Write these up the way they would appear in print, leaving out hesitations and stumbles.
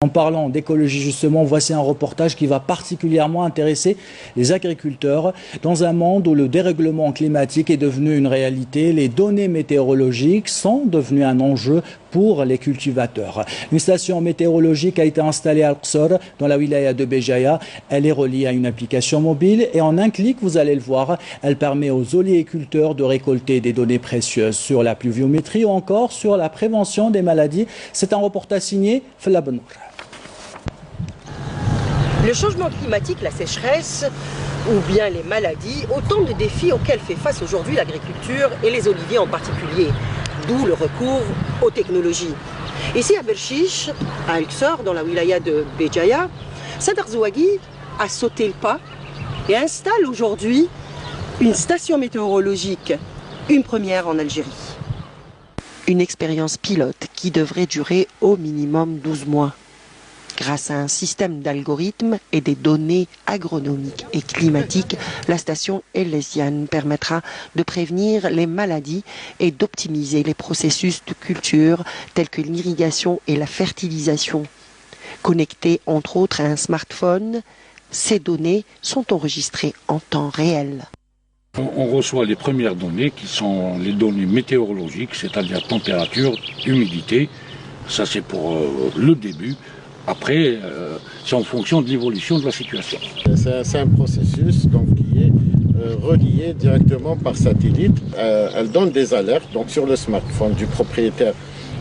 En parlant d'écologie justement, voici un reportage qui va particulièrement intéresser les agriculteurs. Dans un monde où le dérèglement climatique est devenu une réalité, les données météorologiques sont devenues un enjeu pour les cultivateurs. Une station météorologique a été installée à Al-Qsor, dans la wilaya de Béjaïa. Elle est reliée à une application mobile et en un clic, vous allez le voir, elle permet aux oléiculteurs de récolter des données précieuses sur la pluviométrie ou encore sur la prévention des maladies. C'est un reportage signé Fella Benour. Le changement climatique, la sécheresse ou bien les maladies, autant de défis auxquels fait face aujourd'hui l'agriculture et les oliviers en particulier, d'où le recours aux technologies. Ici à Berchiche, à Al-Qsor, dans la wilaya de Béjaïa, Sadr Zouagui a sauté le pas et installe aujourd'hui une station météorologique, une première en Algérie. Une expérience pilote qui devrait durer au minimum 12 mois. Grâce à un système d'algorithmes et des données agronomiques et climatiques, la station Elysian permettra de prévenir les maladies et d'optimiser les processus de culture tels que l'irrigation et la fertilisation. Connectées entre autres à un smartphone, ces données sont enregistrées en temps réel. On reçoit les premières données qui sont les données météorologiques, c'est-à-dire température, humidité. Ça c'est pour le début. Après, c'est en fonction de l'évolution de la situation. C'est un processus donc, qui est relié directement par satellite. Elle donne des alertes donc, sur le smartphone du propriétaire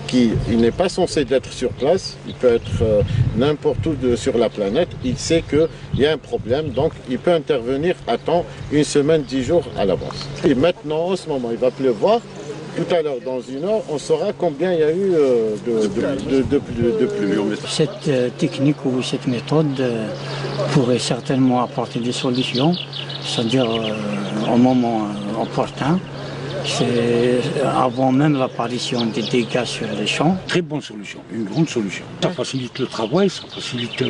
qui n'est pas censé être sur place. Il peut être n'importe où sur la planète. Il sait qu'il y a un problème, donc il peut intervenir à temps, une semaine, 10 jours à l'avance. Et maintenant, en ce moment, il va pleuvoir. Tout à l'heure, dans une heure, on saura combien il y a eu de pluie. Cette technique ou cette méthode pourrait certainement apporter des solutions, c'est-à-dire au moment opportun, c'est avant même l'apparition des dégâts sur les champs. Très bonne solution, une grande solution. Ça facilite le travail, ça facilite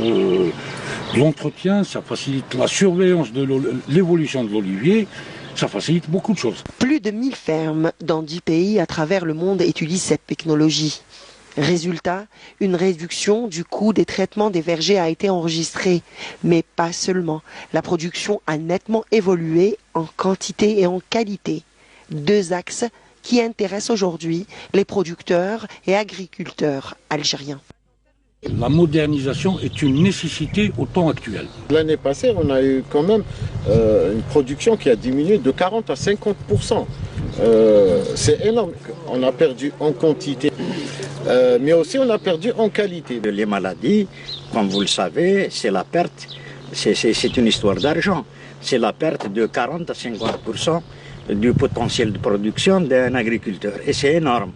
l'entretien, ça facilite la surveillance de l'évolution de l'olivier. Ça facilite beaucoup de choses. Plus de 1000 fermes dans 10 pays à travers le monde utilisent cette technologie. Résultat, une réduction du coût des traitements des vergers a été enregistrée. Mais pas seulement. La production a nettement évolué en quantité et en qualité. Deux axes qui intéressent aujourd'hui les producteurs et agriculteurs algériens. La modernisation est une nécessité au temps actuel. L'année passée, on a eu quand même une production qui a diminué de 40 à 50%. C'est énorme. On a perdu en quantité, mais aussi on a perdu en qualité. Les maladies, comme vous le savez, c'est la perte, c'est une histoire d'argent. C'est la perte de 40 à 50% du potentiel de production d'un agriculteur. Et c'est énorme.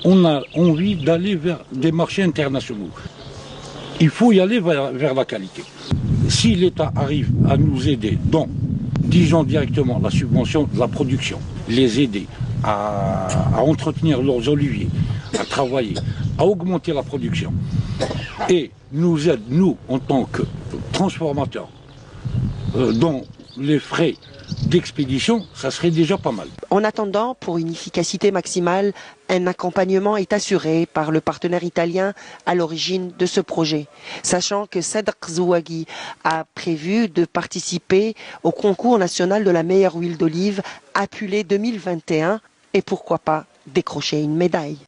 On a envie d'aller vers des marchés internationaux. Il faut y aller vers la qualité. Si l'État arrive à nous aider dans, disons directement, la subvention de la production, les aider à entretenir leurs oliviers, à travailler, à augmenter la production, et nous aide, nous, en tant que transformateurs, dans les frais d'expédition, ça serait déjà pas mal. En attendant, pour une efficacité maximale, un accompagnement est assuré par le partenaire italien à l'origine de ce projet. Sachant que Sadr Zouagui a prévu de participer au concours national de la meilleure huile d'olive Apulé 2021 et pourquoi pas décrocher une médaille.